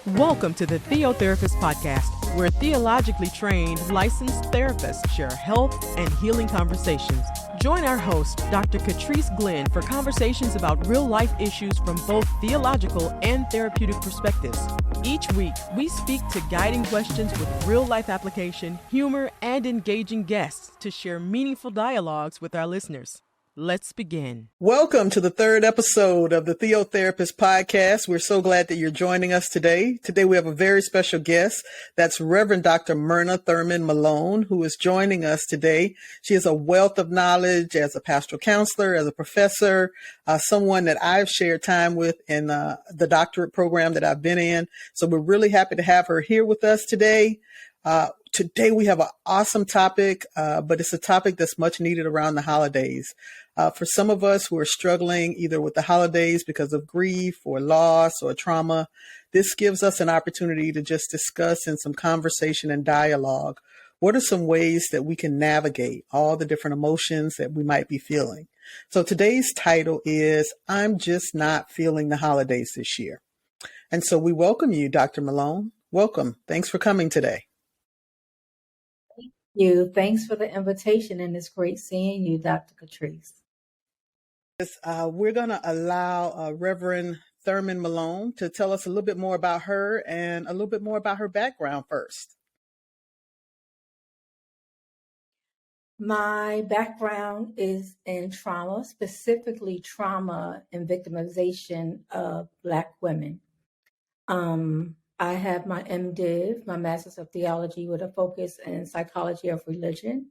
Welcome to the Theotherapist Podcast, where theologically trained, licensed therapists share health and healing conversations. Join our host, Dr. Catrice Glenn, for conversations about real-life issues from both theological and therapeutic perspectives. Each week, we speak to guiding questions with real-life application, humor, and engaging guests to share meaningful dialogues with our listeners. Let's begin. Welcome to the third episode of the Theotherapist Podcast. We're so glad that you're joining us today. Today we have a very special guest. That's Reverend Dr. Myrna Thurmond-Malone, who is joining us today. She is a wealth of knowledge as a pastoral counselor, as a professor, someone that I've shared time with in the doctorate program that I've been in. So we're really happy to have her here with us today. Today we have an awesome topic, but it's a topic that's much needed around the holidays. For some of us who are struggling either with the holidays because of grief or loss or trauma, this gives us an opportunity to just discuss in some conversation and dialogue. What are some ways that we can navigate all the different emotions that we might be feeling? So today's title is, I'm Just Not Feeling the Holidays This Year. And so we welcome you, Dr. Malone. Welcome. Thanks for coming today. You. Thanks for the invitation, and it's great seeing you, Dr. Catrice. We're going to allow Reverend Thurmond-Malone to tell us a little bit more about her and a little bit more about her background first. My background is in trauma, specifically trauma and victimization of Black women. I have my MDiv, my Master's of Theology, with a focus in Psychology of Religion.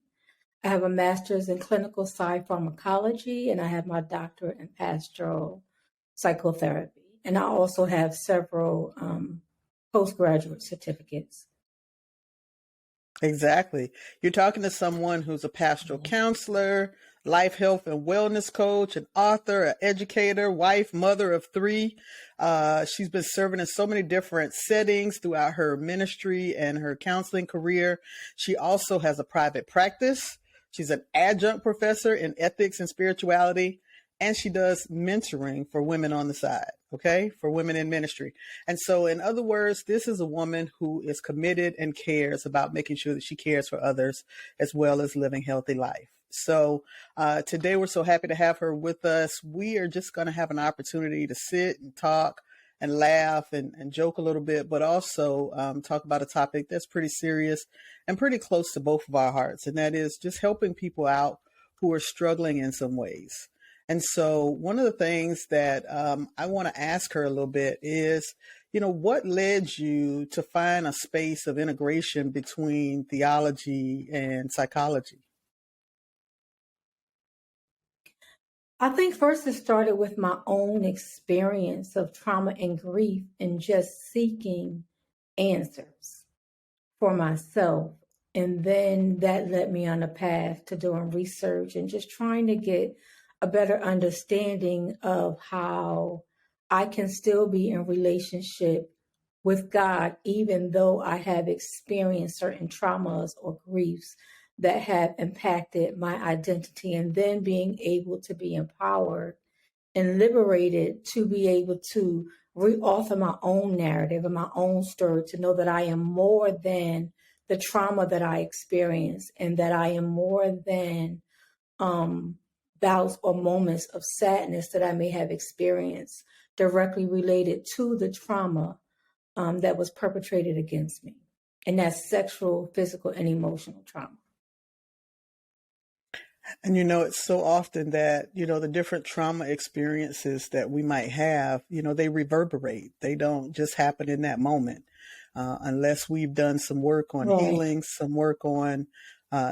I have a Master's in Clinical Psychopharmacology, and I have my Doctorate in Pastoral Psychotherapy. And I also have several postgraduate certificates. Exactly. You're talking to someone who's a pastoral counselor, life, health, and wellness coach, an author, an educator, wife, mother of three. She's been serving in so many different settings throughout her ministry and her counseling career. She also has a private practice. She's an adjunct professor in ethics and spirituality, and she does mentoring for women on the side, for women in ministry. And so, in other words, this is a woman who is committed and cares about making sure that she cares for others as well as living healthy life. So today we're so happy to have her with us. We are just going to have an opportunity to sit and talk and laugh and joke a little bit, but also talk about a topic that's pretty serious and pretty close to both of our hearts. And that is just helping people out who are struggling in some ways. And so one of the things that I want to ask her a little bit is, what led you to find a space of integration between theology and psychology? I think first it started with my own experience of trauma and grief and just seeking answers for myself. And then that led me on a path to doing research and just trying to get a better understanding of how I can still be in relationship with God, even though I have experienced certain traumas or griefs that have impacted my identity, and then being able to be empowered and liberated to be able to reauthor my own narrative and my own story, to know that I am more than the trauma that I experienced, and that I am more than bouts or moments of sadness that I may have experienced directly related to the trauma that was perpetrated against me. And that's sexual, physical, and emotional trauma. And it's so often that, the different trauma experiences that we might have, they reverberate. They don't just happen in that moment unless we've done some work on healing, some work on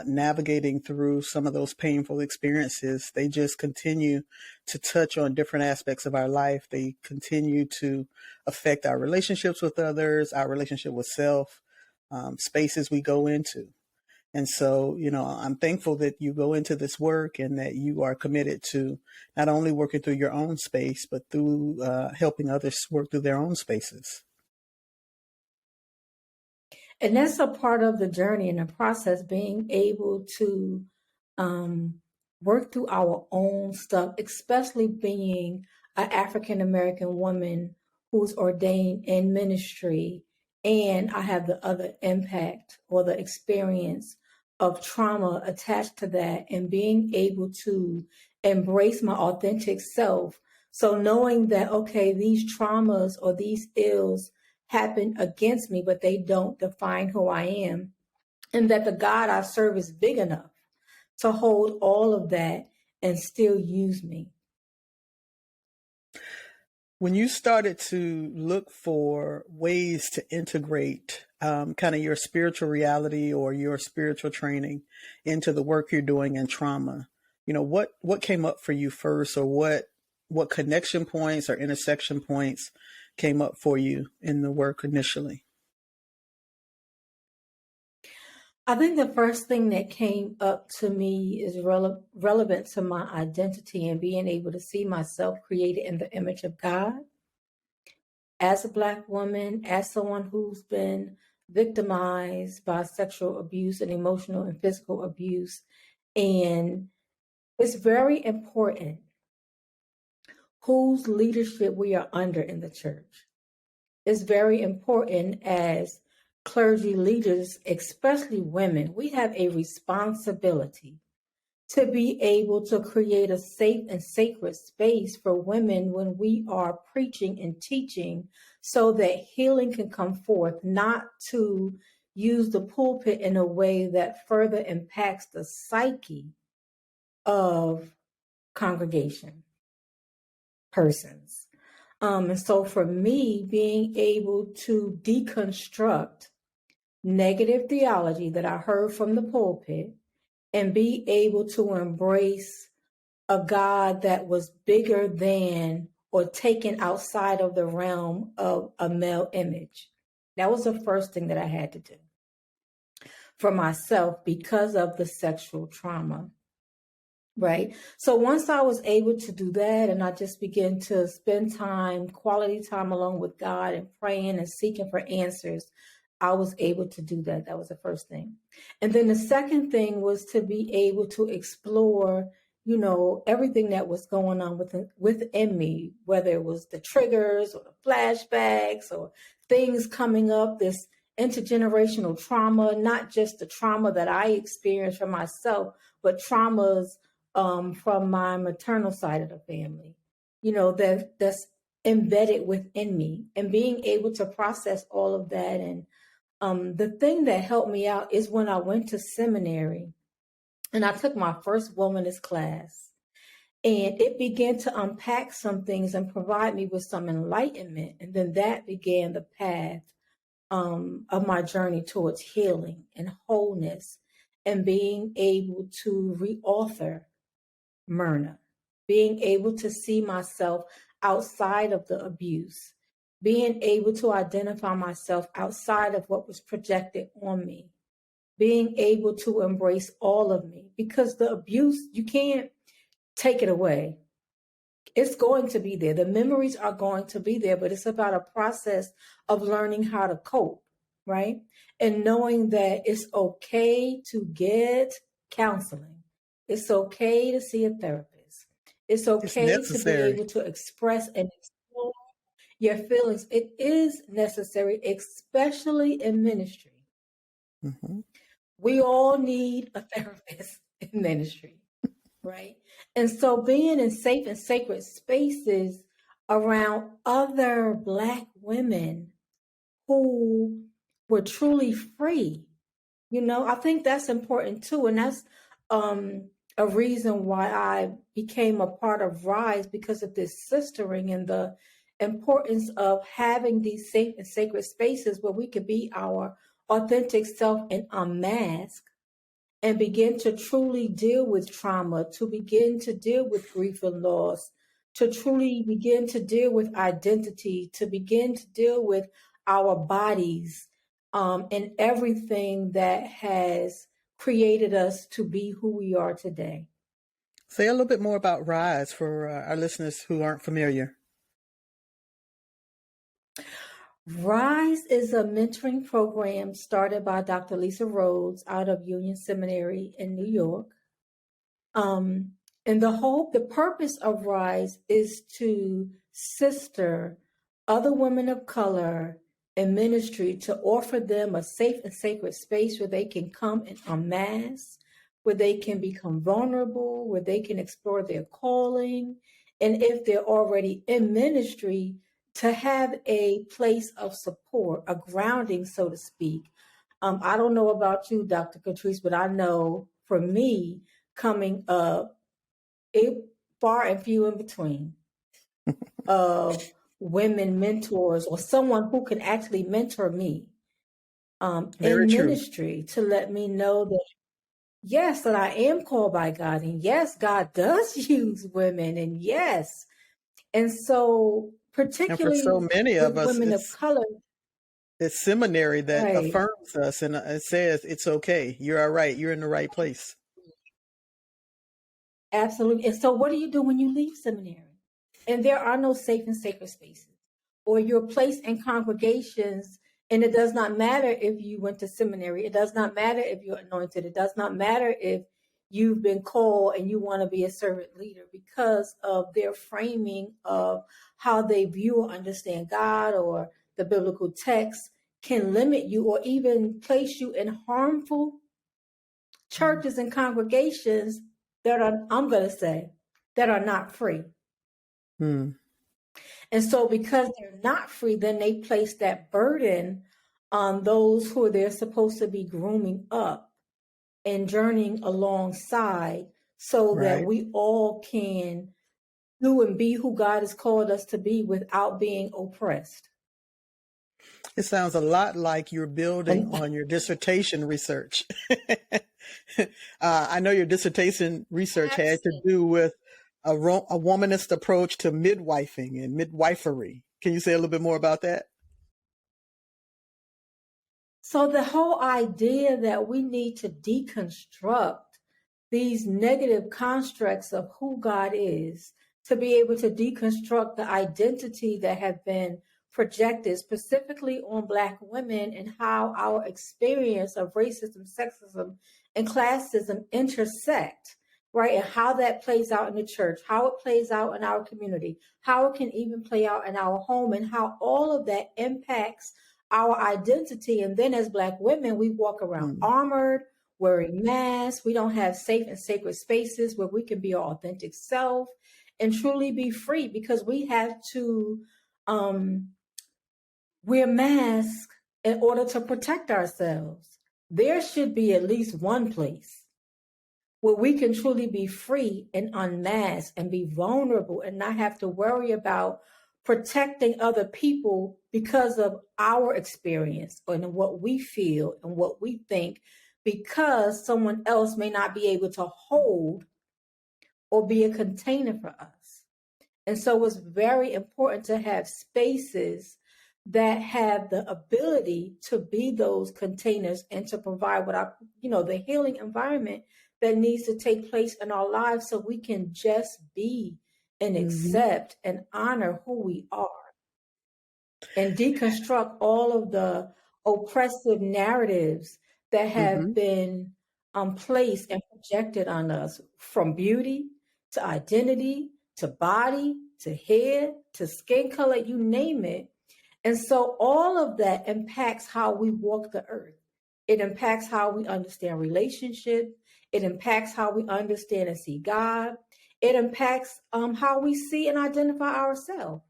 navigating through some of those painful experiences. They just continue to touch on different aspects of our life. They continue to affect our relationships with others, our relationship with self, spaces we go into. And so, I'm thankful that you go into this work and that you are committed to not only working through your own space, but through helping others work through their own spaces. And that's a part of the journey and the process, being able to work through our own stuff, especially being an African-American woman who's ordained in ministry, and I have the other impact or the experience of trauma attached to that, and being able to embrace my authentic self. So knowing that, okay, these traumas or these ills happen against me, but they don't define who I am. And that the God I serve is big enough to hold all of that and still use me. When you started to look for ways to integrate kind of your spiritual reality or your spiritual training into the work you're doing in trauma, what came up for you first, or what connection points or intersection points came up for you in the work initially? I think the first thing that came up to me is relevant to my identity and being able to see myself created in the image of God. As a Black woman, as someone who's been victimized by sexual abuse and emotional and physical abuse. And it's very important whose leadership we are under in the church. It's very important as clergy leaders, especially women, we have a responsibility to be able to create a safe and sacred space for women when we are preaching and teaching, so that healing can come forth, not to use the pulpit in a way that further impacts the psyche of congregation persons. And so for me, being able to deconstruct negative theology that I heard from the pulpit and be able to embrace a God that was bigger than or taken outside of the realm of a male image. That was the first thing that I had to do for myself because of the sexual trauma. Right. So once I was able to do that, and I just began to spend quality time alone with God and praying and seeking for answers, I was able to do that. That was the first thing. And then the second thing was to be able to explore, everything that was going on within me, whether it was the triggers or the flashbacks or things coming up, this intergenerational trauma, not just the trauma that I experienced for myself, but traumas from my maternal side of the family, that's embedded within me, and being able to process all of that. And the thing that helped me out is when I went to seminary and I took my first womanist class, and it began to unpack some things and provide me with some enlightenment. And then that began the path of my journey towards healing and wholeness, and being able to reauthor Myrna, being able to see myself outside of the abuse, being able to identify myself outside of what was projected on me, being able to embrace all of me, because the abuse, you can't take it away. It's going to be there. The memories are going to be there, but it's about a process of learning how to cope, right? And knowing that it's okay to get counseling. It's okay to see a therapist. It's okay to be able to express and explore your feelings. It is necessary, especially in ministry. Mm-hmm. We all need a therapist in ministry, right? And so being in safe and sacred spaces around other Black women who were truly free, I think that's important too. And that's a reason why I became a part of Rise, because of this sistering and the importance of having these safe and sacred spaces where we could be our authentic self and unmask and begin to truly deal with trauma, to begin to deal with grief and loss, to truly begin to deal with identity, to begin to deal with our bodies, and everything that has created us to be who we are today. Say a little bit more about Rise for our listeners who aren't familiar. Rise is a mentoring program started by Dr. Lisa Rhodes out of Union Seminary in New York. And the purpose of Rise is to sister other women of color in ministry to offer them a safe and sacred space where they can come and unmask, where they can become vulnerable, where they can explore their calling. And if they're already in ministry, to have a place of support, a grounding, so to speak. I don't know about you, Dr. Catrice, but I know for me, coming up, it far and few in between of women mentors or someone who can actually mentor me Very in true. ministry to let me know that, yes, that I am called by God. And yes, God does use women. And yes. And so, And for so particularly many with of us, women of color, it's seminary that right? affirms us and it says it's okay. You're all right. You're in the right place. Absolutely. And so, what do you do when you leave seminary? And there are no safe and sacred spaces, or you're placed in congregations. And it does not matter if you went to seminary. It does not matter if you're anointed. It does not matter if you've been called and you want to be a servant leader, because of their framing of how they view or understand God or the biblical text can limit you or even place you in harmful churches and congregations that are, I'm going to say, that are not free. Hmm. And so because they're not free, then they place that burden on those who they're supposed to be grooming up and journeying alongside so that Right. we all can do and be who God has called us to be without being oppressed. It sounds a lot like you're building And on your dissertation research. I know your dissertation research had to do with a womanist approach to midwifing and midwifery. Can you say a little bit more about that? so the whole idea that we need to deconstruct these negative constructs of who God is, to be able to deconstruct the identity that have been projected specifically on Black women and how our experience of racism, sexism, and classism intersect, right? And how that plays out in the church, how it plays out in our community, how it can even play out in our home, and how all of that impacts our identity. And then as Black women, we walk around Hmm. armored, wearing masks. We don't have safe and sacred spaces where we can be our authentic self and truly be free, because we have to wear masks in order to protect ourselves. There should be at least one place where we can truly be free and unmasked and be vulnerable and not have to worry about protecting other people because of our experience and what we feel and what we think, because someone else may not be able to hold or be a container for us. And so it's very important to have spaces that have the ability to be those containers and to provide the healing environment that needs to take place in our lives so we can just be and accept and honor who we are and deconstruct all of the oppressive narratives that have Mm-hmm. been placed and projected on us, from beauty to identity to body to hair to skin color, you name it. And so all of that impacts how we walk the earth. It impacts how we understand relationships. It impacts how we understand and see God. It impacts how we see and identify ourselves.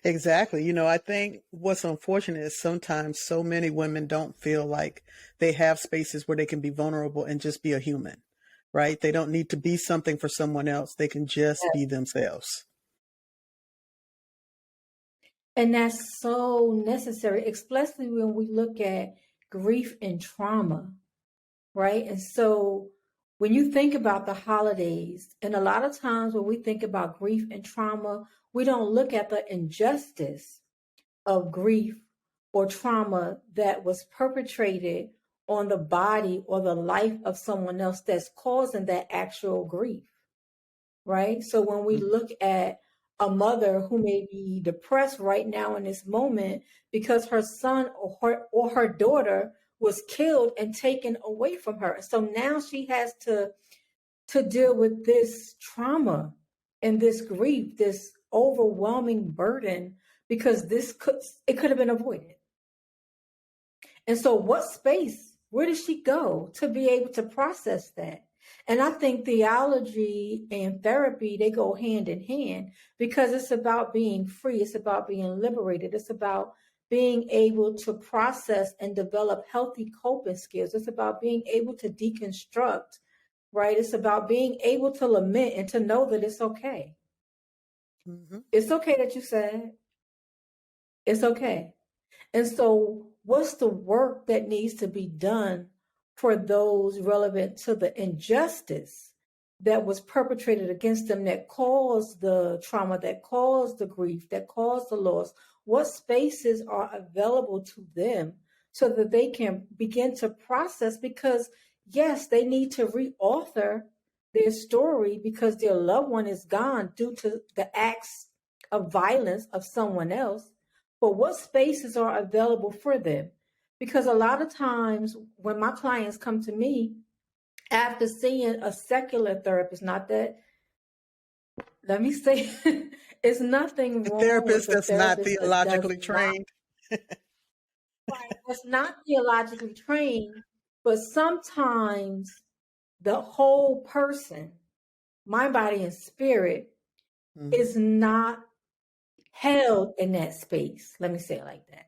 Exactly. I think what's unfortunate is sometimes so many women don't feel like they have spaces where they can be vulnerable and just be a human, right? They don't need to be something for someone else. They can just be themselves. And that's so necessary, especially when we look at grief and trauma, right? And so when you think about the holidays, and a lot of times when we think about grief and trauma, we don't look at the injustice of grief or trauma that was perpetrated on the body or the life of someone else that's causing that actual grief, right? So when we look at a mother who may be depressed right now in this moment because her son or her daughter was killed and taken away from her. So now she has to deal with this trauma and this grief, this overwhelming burden because it could have been avoided. And so where does she go to be able to process that? And I think theology and therapy, they go hand in hand because it's about being free. It's about being liberated. It's about being able to process and develop healthy coping skills. It's about being able to deconstruct, right? It's about being able to lament and to know that it's okay. Mm-hmm. It's okay that you said. It's okay. And so what's the work that needs to be done for those relevant to the injustice that was perpetrated against them, that caused the trauma, that caused the grief, that caused the loss? What spaces are available to them so that they can begin to process? Because yes, they need to reauthor their story because their loved one is gone due to the acts of violence of someone else. But what spaces are available for them? Because a lot of times when my clients come to me after seeing a secular therapist, let me say, it's nothing wrong therapist with a that's therapist not theologically trained. Right, that's not theologically trained, but sometimes the whole person, mind, body, and spirit, is not held in that space. Let me say it like that.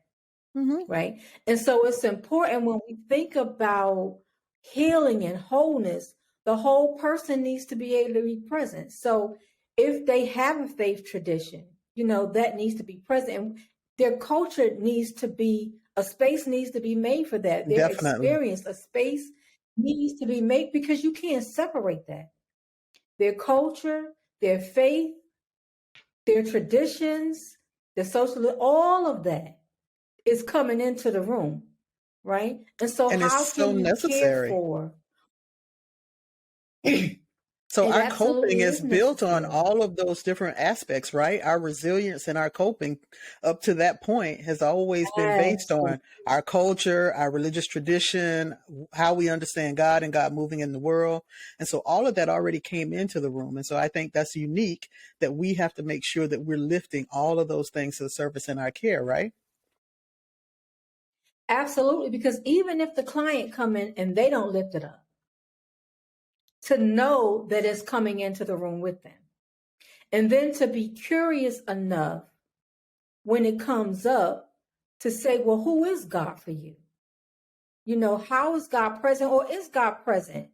Right. And so it's important when we think about healing and wholeness, the whole person needs to be able to be present. So if they have a faith tradition, that needs to be present. And their culture a space needs to be made for that. Their experience, a space needs to be made because you can't separate that. Their culture, their faith, their traditions, their social, all of that is coming into the room, right? And so how can you care for? So our coping is built on all of those different aspects, right? Our resilience and our coping up to that point has always been based on our culture, our religious tradition, how we understand God and God moving in the world. And so all of that already came into the room. And so I think that's unique that we have to make sure that we're lifting all of those things to the surface in our care, right? Absolutely, because even if the client come in and they don't lift it up, to know that it's coming into the room with them. And then to be curious enough when it comes up to say, well, who is God for you? How is God present, or is God present?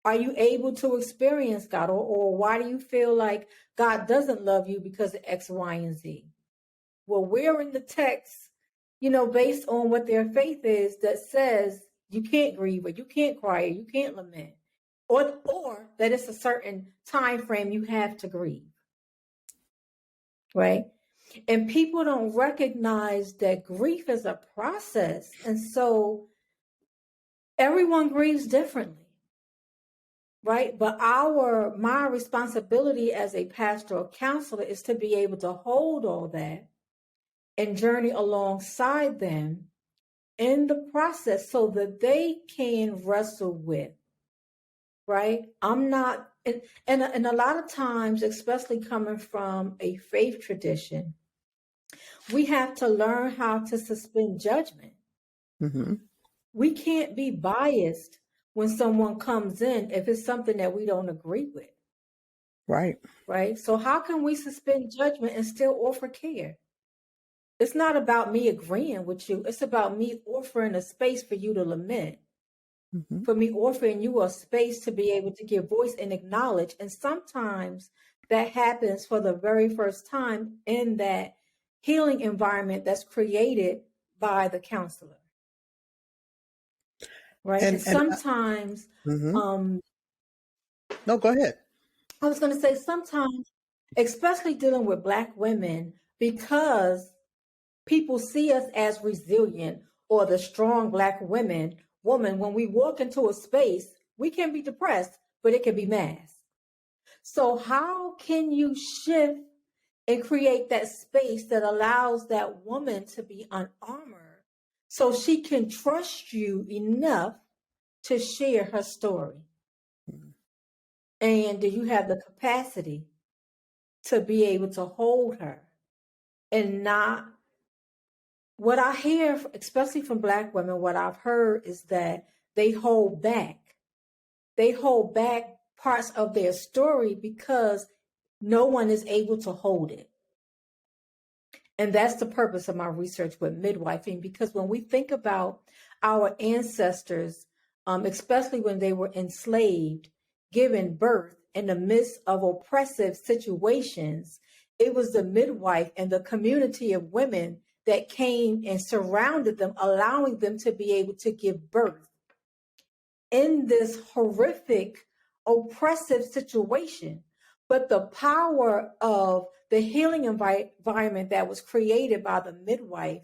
Are you able to experience God, or why do you feel like God doesn't love you because of X, Y, and Z? Well, where in the text, based on what their faith is, that says you can't grieve, or you can't cry, or you can't lament, or that it's a certain time frame you have to grieve, right? And people don't recognize that grief is a process. And so everyone grieves differently, right? But my responsibility as a pastoral counselor is to be able to hold all that and journey alongside them in the process so that they can wrestle with, right? I'm not, and a lot of times, especially coming from a faith tradition, we have to learn how to suspend judgment. We can't be biased when someone comes in if it's something that we don't agree with. Right. Right. So how can we suspend judgment and still offer care? It's not about me agreeing with you. It's about me offering a space for you to lament. For me offering you a space to be able to give voice and acknowledge. And sometimes that happens for the very first time in that healing environment that's created by the counselor. Right. And sometimes, no, go ahead. I was going to say sometimes, especially dealing with Black women, because people see us as resilient or the strong Black woman, when we walk into a space, we can be depressed, but it can be masked. So how can you shift and create that space that allows that woman to be unarmored so she can trust you enough to share her story? And do you have the capacity to be able to hold her and not. What I hear, especially from Black women, what I've heard is that they hold back. They hold back parts of their story because no one is able to hold it. And that's the purpose of my research with midwifing, because when we think about our ancestors, especially when they were enslaved, giving birth in the midst of oppressive situations, it was the midwife and the community of women that came and surrounded them, allowing them to be able to give birth in this horrific, oppressive situation. But the power of the healing environment that was created by the midwife,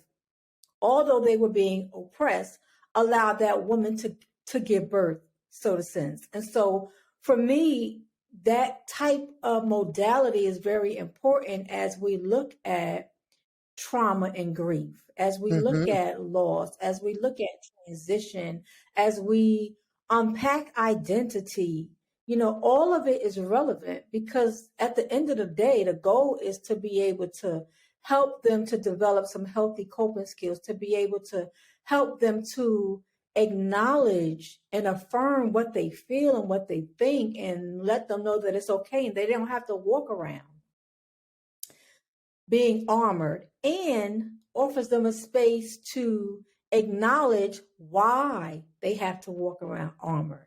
although they were being oppressed, allowed that woman to give birth, so to sense. And so for me, that type of modality is very important as we look at trauma and grief, as we look at loss, as we look at transition, as we unpack identity. You know, all of it is relevant because at the end of the day, the goal is to be able to help them to develop some healthy coping skills, to be able to help them to acknowledge and affirm what they feel and what they think, and let them know that it's okay and they don't have to walk around being armored, and offers them a space to acknowledge why they have to walk around armored.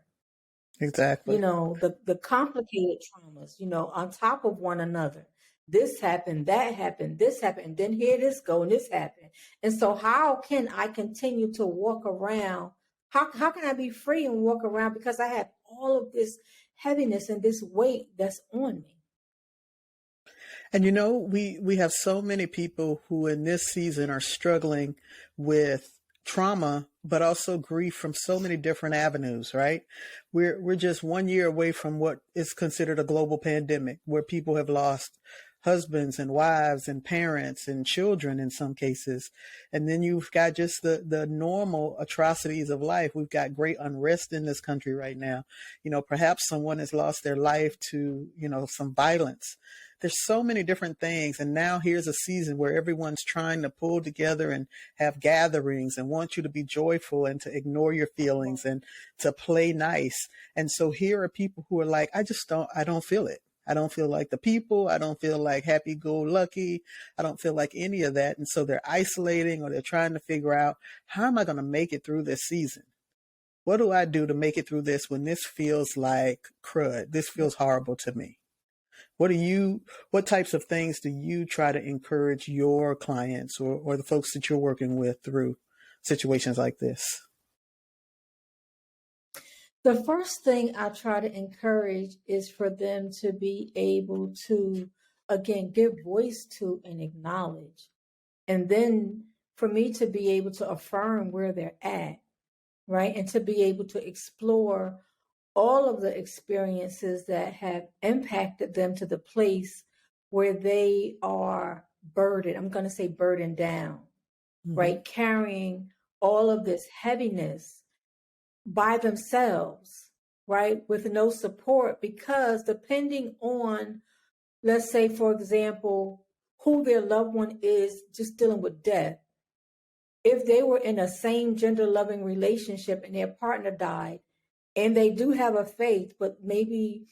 Exactly. You know, the complicated traumas, you know, on top of one another. This happened, that happened, this happened, and then here this go, and this happened. And so how can I continue to walk around? How can I be free and walk around because I have all of this heaviness and this weight that's on me? And you know, we have so many people who in this season are struggling with trauma, but also grief from so many different avenues, right? We're just 1 year away from what is considered a global pandemic, where people have lost husbands and wives and parents and children in some cases. And then you've got just the normal atrocities of life. We've got great unrest in this country right now. You know, perhaps someone has lost their life to, you know, some violence. There's so many different things. And now here's a season where everyone's trying to pull together and have gatherings and want you to be joyful and to ignore your feelings and to play nice. And so here are people who are like, I don't feel it. I don't feel like the people. I don't feel like happy-go-lucky. I don't feel like any of that. And so they're isolating, or they're trying to figure out, how am I going to make it through this season? What do I do to make it through this when this feels like crud? This feels horrible to me. What types of things do you try to encourage your clients or the folks that you're working with through situations like this? The first thing I try to encourage is for them to be able to, again, give voice to and acknowledge. And then for me to be able to affirm where they're at, right? And to be able to explore all of the experiences that have impacted them to the place where they are burdened. I'm going to say burdened down, right? Carrying all of this heaviness by themselves, right? With no support, because depending on, let's say, for example, who their loved one is just dealing with death. If they were in a same gender loving relationship and their partner died, and they do have a faith, but maybe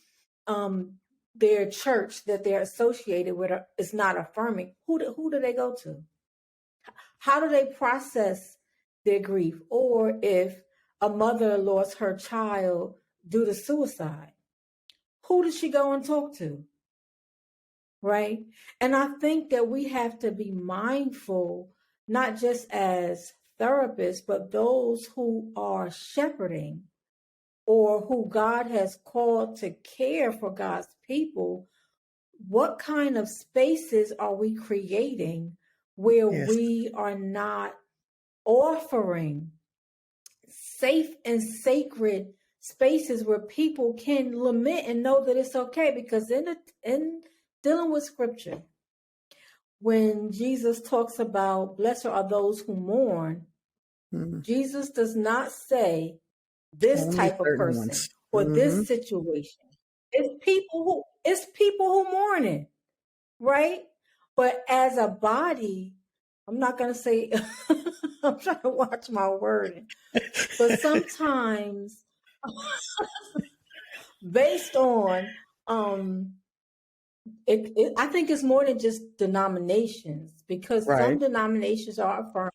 their church that they're associated with is not affirming, who do they go to? How do they process their grief? Or if a mother lost her child due to suicide, who does she go and talk to? Right? And I think that we have to be mindful, not just as therapists, but those who are shepherding or who God has called to care for God's people. What kind of spaces are we creating where we are not offering safe and sacred spaces where people can lament and know that it's okay? Because in dealing with scripture, when Jesus talks about blessed are those who mourn, Jesus does not say this Only type of person ones. or this situation. It's people who mourning. right? But as a body, I'm not going to say, I'm trying to watch my wording, but sometimes based on, I think it's more than just denominations, because some Right. denominations are affirmed,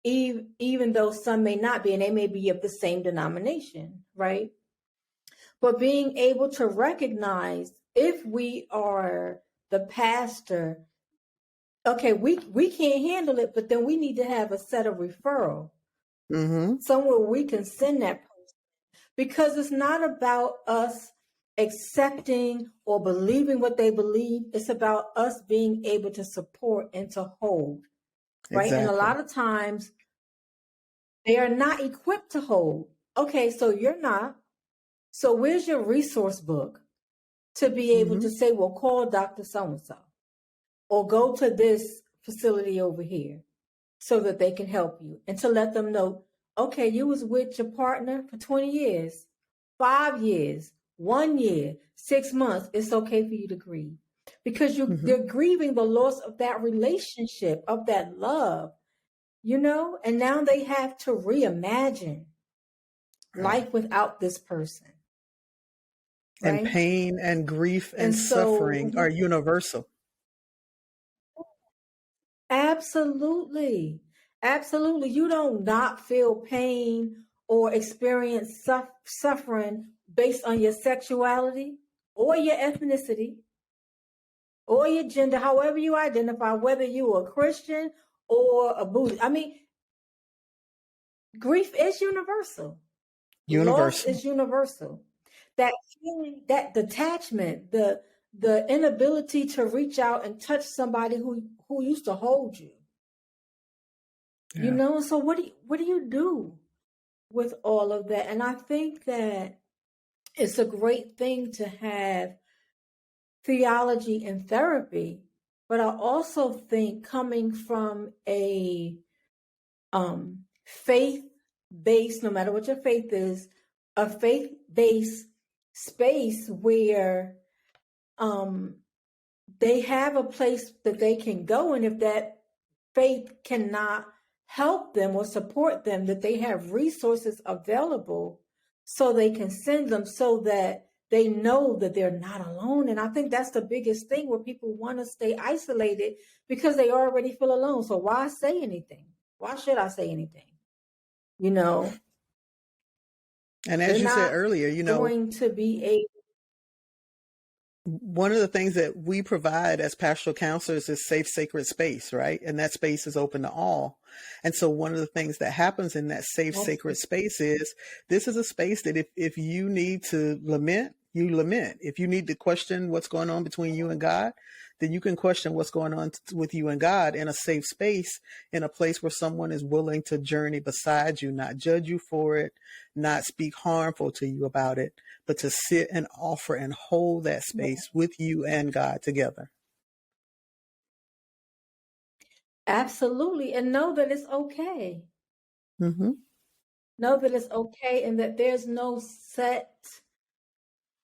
even though some may not be, and they may be of the same denomination, right? But being able to recognize if we are the pastor, okay, we can't handle it, but then we need to have a set of referral Mm-hmm. somewhere we can send that person, because it's not about us accepting or believing what they believe. It's about us being able to support and to hold, right? And a Exactly. lot of times they are not equipped to hold. Okay, so you're not. So where's your resource book to be able Mm-hmm. to say, well, call Dr. So-and-so or go to this facility over here so that they can help you, and to let them know, okay, you was with your partner for 20 years, 5 years, 1 year, 6 months. It's okay for you to grieve, because Mm-hmm. they're grieving the loss of that relationship, of that love, and now they have to reimagine Right. life without this person, And right? pain and grief And and so suffering are universal. absolutely. Absolutely. You don't not feel pain or experience suffering based on your sexuality or your ethnicity or your gender, however you identify, whether you are a Christian or a Buddhist. I mean, grief is universal. Loss Universal. is universal. That feeling, that detachment, the inability to reach out and touch somebody who used to hold you. Yeah. So what do you do with all of that? And I think that it's a great thing to have theology and therapy, but I also think, coming from a faith based, no matter what your faith is, a faith based space where they have a place that they can go, and if that faith cannot help them or support them, that they have resources available so they can send them, so that they know that they're not alone. And I think that's the biggest thing, where people want to stay isolated because they already feel alone. So why say anything? Why should I say anything? You know, And they're as you said not earlier, going to be able. one of the things that we provide as pastoral counselors is safe, sacred space, right? And that space is open to all. And so one of the things that happens in that safe, sacred space is, this is a space that if you need to lament, you lament. If you need to question what's going on between you and God, then you can question what's going on with you and God in a safe space, in a place where someone is willing to journey beside you, not judge you for it, not speak harmful to you about it, but to sit and offer and hold that space with you and God together. Absolutely. And know that it's okay. Mm-hmm. Know that it's okay, and that there's no set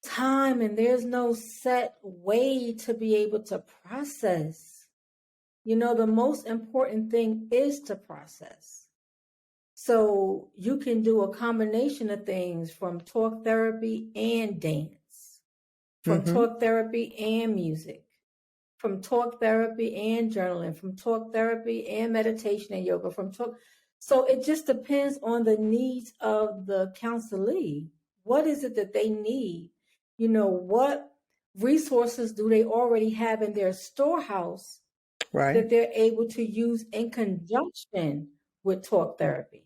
time and there's no set way to be able to process. The most important thing is to process. So you can do a combination of things, from talk therapy and dance, from Mm-hmm. talk therapy and music, from talk therapy and journaling, from talk therapy and meditation and yoga, so it just depends on the needs of the counselee. What is it that they need? What resources do they already have in their storehouse Right. that they're able to use in conjunction with talk therapy?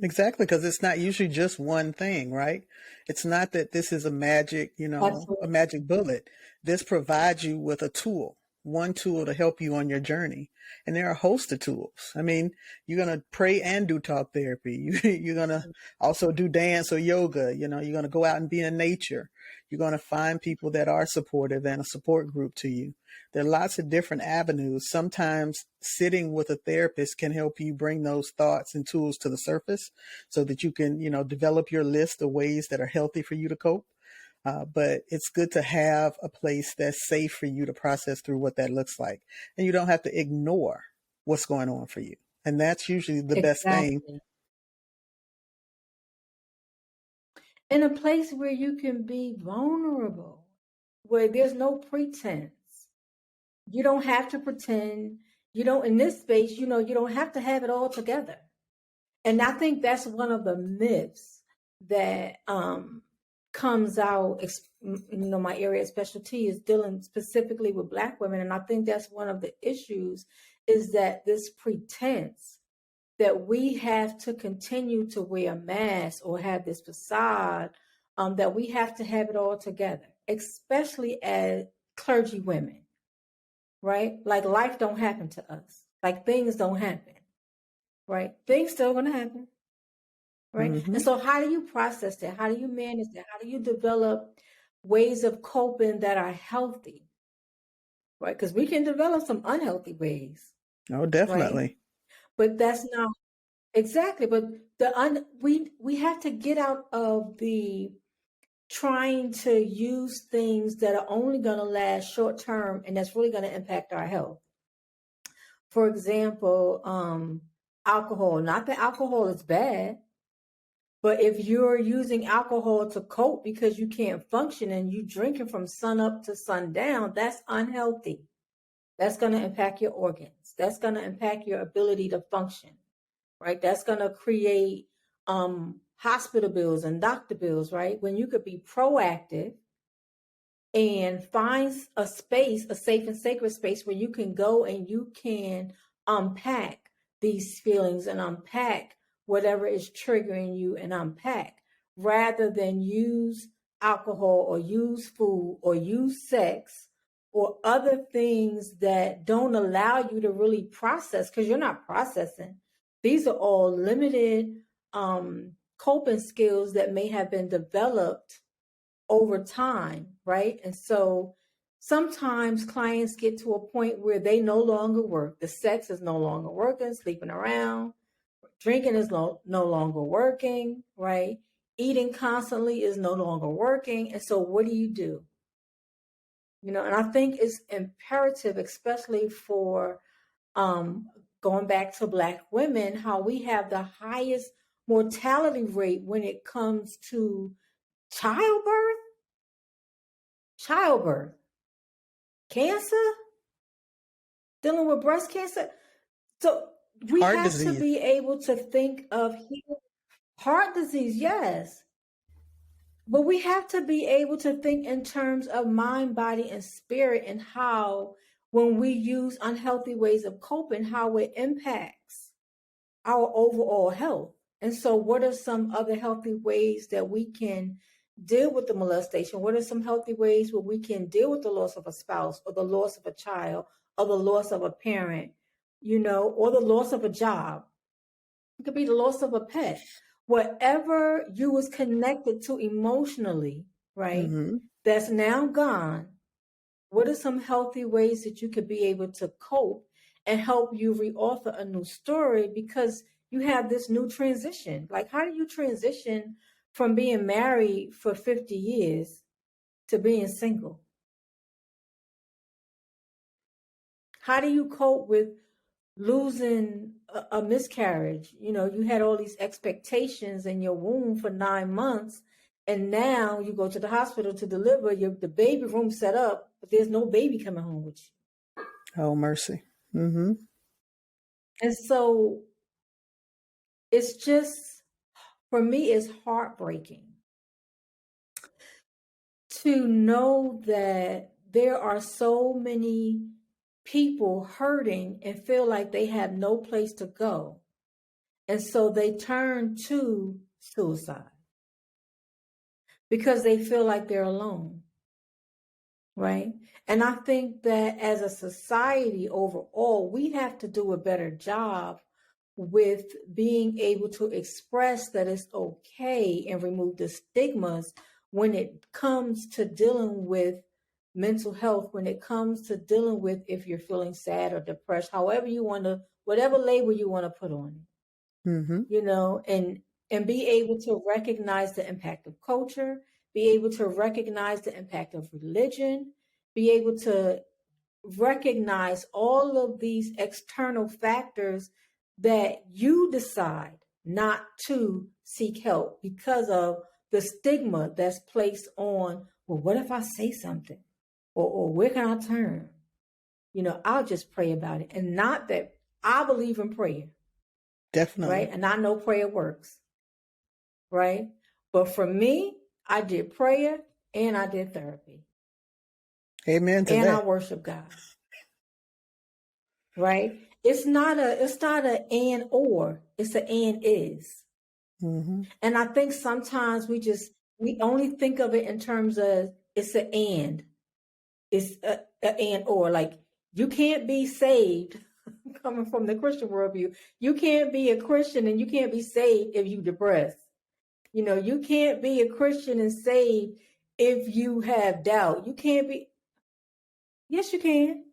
Exactly, because it's not usually just one thing, right? It's not that this is a magic, a Absolutely. magic bullet. This provides you with a tool, one tool to help you on your journey. And there are a host of tools. I mean, you're going to pray and do talk therapy. You're going to also do dance or yoga. You're going to go out and be in nature. You're going to find people that are supportive and a support group to you. There are lots of different avenues. Sometimes sitting with a therapist can help you bring those thoughts and tools to the surface so that you can, develop your list of ways that are healthy for you to cope. But it's good to have a place that's safe for you to process through what that looks like. And you don't have to ignore what's going on for you. And that's usually the best thing. Exactly. In a place where you can be vulnerable, where there's no pretense. You don't have to pretend. You don't, in this space, you don't have to have it all together. And I think that's one of the myths that comes out. My area of specialty is dealing specifically with Black women. And I think that's one of the issues, is that this pretense that we have to continue to wear a mask or have this facade, that we have to have it all together, especially as clergy women, right? Like life don't happen to us. Like things don't happen, right? Things still gonna happen, right? Mm-hmm. And so how do you process that? How do you manage that? How do you develop ways of coping that are healthy, right? Because we can develop some unhealthy ways. Oh, definitely. Right? But that's not exactly. But we have to get out of the trying to use things that are only going to last short term, and that's really going to impact our health. For example, alcohol. Not that alcohol is bad, but if you're using alcohol to cope because you can't function and you drinking from sun up to sundown, that's unhealthy. That's going to impact your organs. That's going to impact your ability to function, right? That's going to create hospital bills and doctor bills, right? When you could be proactive and find a space, a safe and sacred space where you can go and you can unpack these feelings and unpack whatever is triggering you and unpack, rather than use alcohol or use food or use sex or other things that don't allow you to really process, because you're not processing. These are all limited coping skills that may have been developed over time, right? And so sometimes clients get to a point where they no longer work. The sex is no longer working, sleeping around, drinking is no longer working, right? Eating constantly is no longer working. And so what do? And I think it's imperative, especially for going back to Black women, how we have the highest mortality rate when it comes to childbirth, cancer, dealing with breast cancer. So we Heart have disease. to be able to think of heart disease, yes. But we have to be able to think in terms of mind, body, and spirit, and how, when we use unhealthy ways of coping, how it impacts our overall health. And so what are some other healthy ways that we can deal with the molestation? What are some healthy ways where we can deal with the loss of a spouse or the loss of a child or the loss of a parent, or the loss of a job? It could be the loss of a pet. Whatever you was connected to emotionally, right, Mm-hmm. that's now gone. What are some healthy ways that you could be able to cope and help you reauthor a new story, because you have this new transition? Like, how do you transition from being married for 50 years to being single? How do you cope with losing a miscarriage? You had all these expectations in your womb for 9 months, and now you go to the hospital to deliver. The baby room set up, but there's no baby coming home with you. Oh, mercy. Mm-hmm. And so it's just, for me, it's heartbreaking to know that there are so many people hurting and feel like they have no place to go. And so they turn to suicide because they feel like they're alone, right? And I think that as a society overall, we have to do a better job with being able to express that it's okay and remove the stigmas when it comes to dealing with mental health, when it comes to dealing with if you're feeling sad or depressed, however you want to, whatever label you want to put on it, Mm-hmm. and be able to recognize the impact of culture, be able to recognize the impact of religion, be able to recognize all of these external factors that you decide not to seek help because of the stigma that's placed on, well, what if I say something? Or where can I turn? I'll just pray about it. And not that I believe in prayer. Definitely. Right? And I know prayer works. Right? But for me, I did prayer and I did therapy. Amen to and that. I worship God. Right? It's not a and or, it's an and is. Mm-hmm. And I think sometimes we only think of it in terms of it's an and. It's a and or. Like, you can't be saved coming from the Christian worldview. You can't be a Christian and you can't be saved if you're depressed. You can't be a Christian and saved if you have doubt. You can't be. Yes, you can.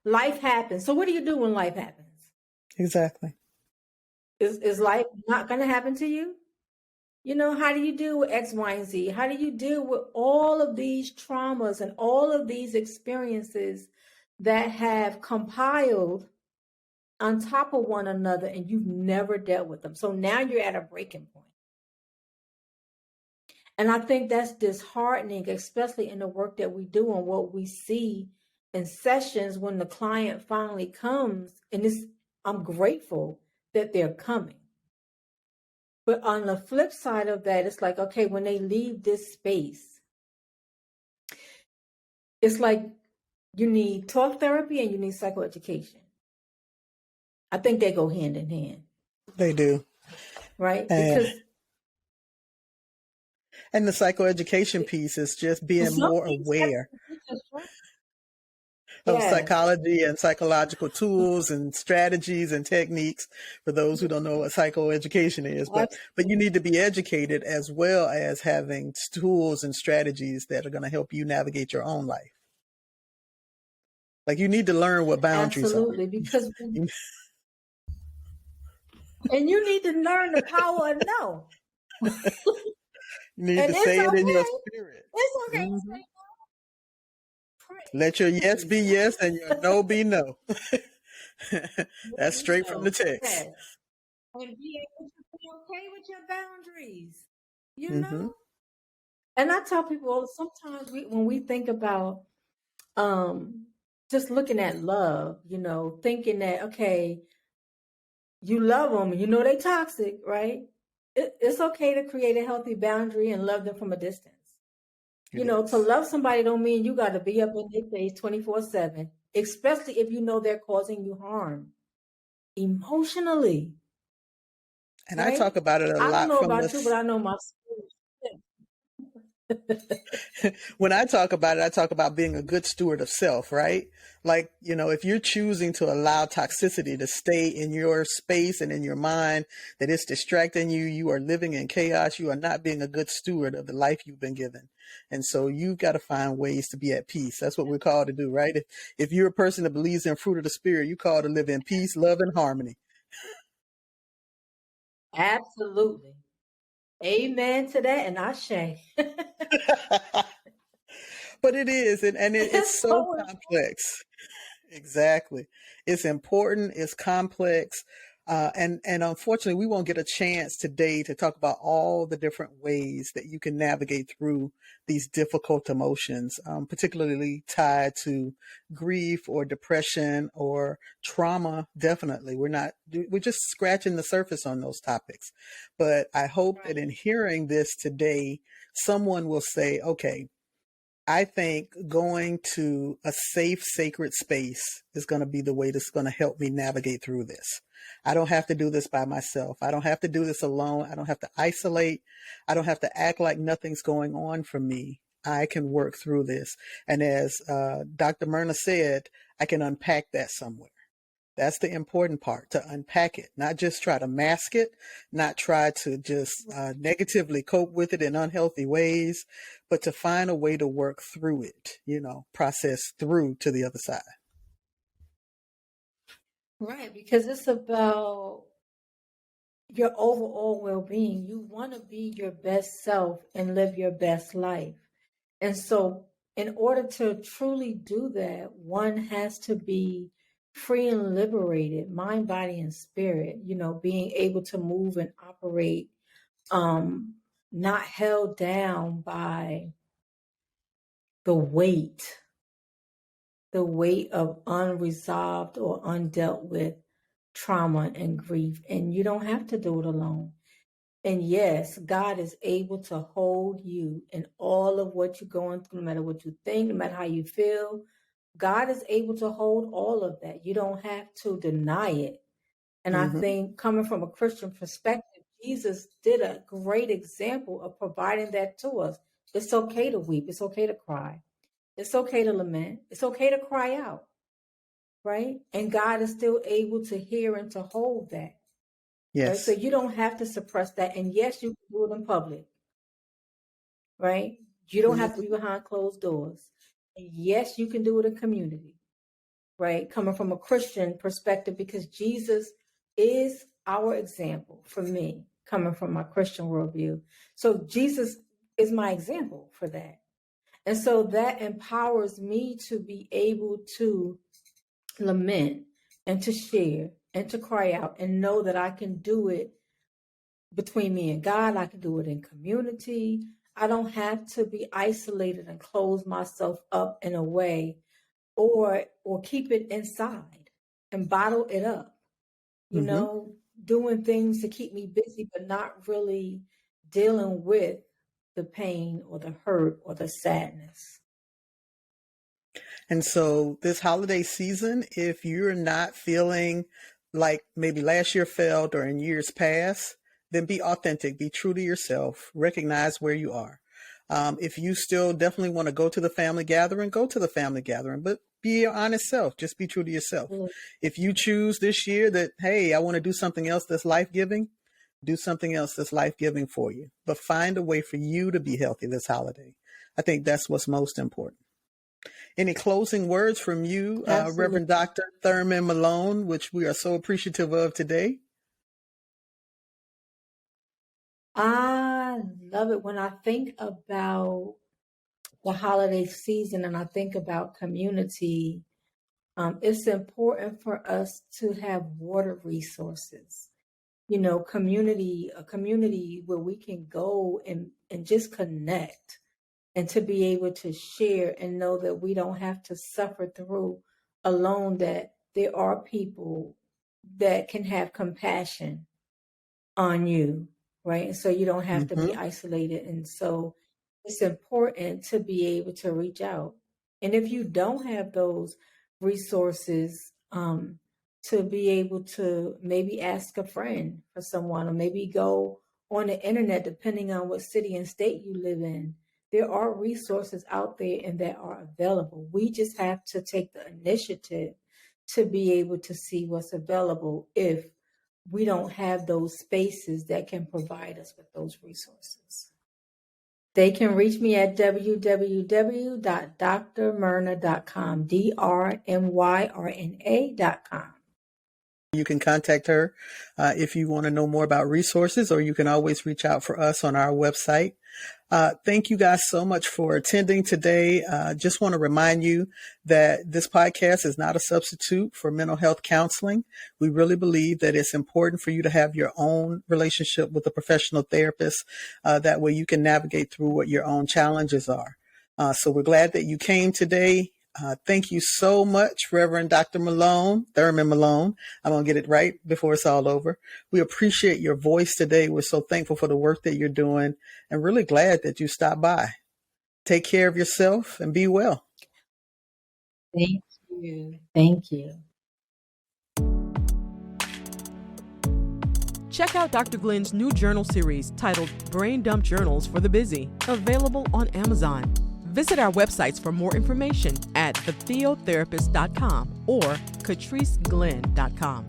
Life happens. So what do you do when life happens? Exactly. Is life not going to happen to you? How do you deal with X, Y, and Z? How do you deal with all of these traumas and all of these experiences that have compiled on top of one another and you've never dealt with them? So now you're at a breaking point. And I think that's disheartening, especially in the work that we do and what we see in sessions when the client finally comes. And I'm grateful that they're coming. But on the flip side of that, it's like, okay, when they leave this space, it's like you need talk therapy and you need psychoeducation. I think they go hand in hand. They do. Right? Because and the psychoeducation piece is just being more aware of psychology and psychological tools and strategies and techniques for those who don't know what psychoeducation is. But you need to be educated as well as having tools and strategies that are going to help you navigate your own life. Like, you need to learn what boundaries are. Absolutely, because and you need to learn the power of no. You need to say it in your spirit. It's okay. Mm-hmm. Let your yes be yes and your no be no. That's straight from the text. Yes. And be able to be okay with your boundaries, Mm-hmm. And I tell people sometimes when we think about just looking at love, thinking that, okay, you love them, they toxic, right? It's okay to create a healthy boundary and love them from a distance. To love somebody don't mean you got to be up in their face 24/7, especially if you know they're causing you harm emotionally. And right? I talk about it a lot. I don't know about you, but I know my when I talk about it, I talk about being a good steward of self, right? Like, if you're choosing to allow toxicity to stay in your space and in your mind, that it's distracting you, you are living in chaos, you are not being a good steward of the life you've been given. And so you've got to find ways to be at peace. That's what we're called to do, right? If you're a person that believes in fruit of the spirit, you're called to live in peace, love, and harmony. Absolutely. Amen to that, and Ashe. But it is, and it's so complex. Exactly. It's important, it's complex, and unfortunately, we won't get a chance today to talk about all the different ways that you can navigate through these difficult emotions, particularly tied to grief or depression or trauma. Definitely, we're just scratching the surface on those topics. But I hope that in hearing this today, someone will say, okay, I think going to a safe, sacred space is going to be the way that's going to help me navigate through this. I don't have to do this by myself. I don't have to do this alone. I don't have to isolate. I don't have to act like nothing's going on for me. I can work through this. And as Dr. Myrna said, I can unpack that somewhere. That's the important part, to unpack it, not just try to mask it, not try to just negatively cope with it in unhealthy ways, but to find a way to work through it, process through to the other side. Right, because it's about your overall well-being. You want to be your best self and live your best life. And so in order to truly do that, one has to be free and liberated, mind, body, and spirit, being able to move and operate, not held down by the weight of unresolved or undealt with trauma and grief. And you don't have to do it alone. And yes, God is able to hold you in all of what you're going through, no matter what you think, no matter how you feel. God is able to hold all of that. You don't have to deny it. And I think coming from a Christian perspective, Jesus did a great example of providing that to us. It's okay to weep. It's okay to cry. It's okay to lament. It's okay to cry out, right? And God is still able to hear and to hold that. Yes. Right? So you don't have to suppress that. And yes, you can do it in public, right? You don't have to be behind closed doors. And yes, you can do it in community, right? Coming from a Christian perspective, because Jesus is our example for me, coming from my Christian worldview. So Jesus is my example for that. And so that empowers me to be able to lament and to share and to cry out and know that I can do it between me and God. I can do it in community. I don't have to be isolated and close myself up in a way or keep it inside and bottle it up, doing things to keep me busy, but not really dealing with the pain or the hurt or the sadness. And so this holiday season, if you're not feeling like maybe last year felt or in years past, then be authentic, be true to yourself, recognize where you are. If you still definitely want to go to the family gathering, go to the family gathering, but be your honest self. Just be true to yourself. Mm-hmm. If you choose this year that, hey, I want to do something else that's life-giving, do something else that's life-giving for you. But find a way for you to be healthy this holiday. I think that's what's most important. Any closing words from you, Reverend Dr. Thurmond-Malone, which we are so appreciative of today? I love it when I think about the holiday season and I think about community. It's important for us to have water resources, a community where we can go and just connect and to be able to share and know that we don't have to suffer through alone, that there are people that can have compassion on you, right? And so you don't have to be isolated. And so it's important to be able to reach out. And if you don't have those resources, to be able to maybe ask a friend for someone, or maybe go on the internet, depending on what city and state you live in. There are resources out there and that are available. We just have to take the initiative to be able to see what's available if we don't have those spaces that can provide us with those resources. They can reach me at www.drmyrna.com, DRMYRNA.com. You can contact her if you want to know more about resources, or you can always reach out for us on our website. Thank you guys so much for attending today. Just want to remind you that this podcast is not a substitute for mental health counseling. We really believe that it's important for you to have your own relationship with a professional therapist. That way you can navigate through what your own challenges are. So we're glad that you came today. Thank you so much, Reverend Dr. Thurmond-Malone. I'm going to get it right before it's all over. We appreciate your voice today. We're so thankful for the work that you're doing and really glad that you stopped by. Take care of yourself and be well. Thank you. Thank you. Check out Dr. Glenn's new journal series titled Brain Dump Journals for the Busy, available on Amazon. Visit our websites for more information at thetheotherapist.com or catriceglenn.com.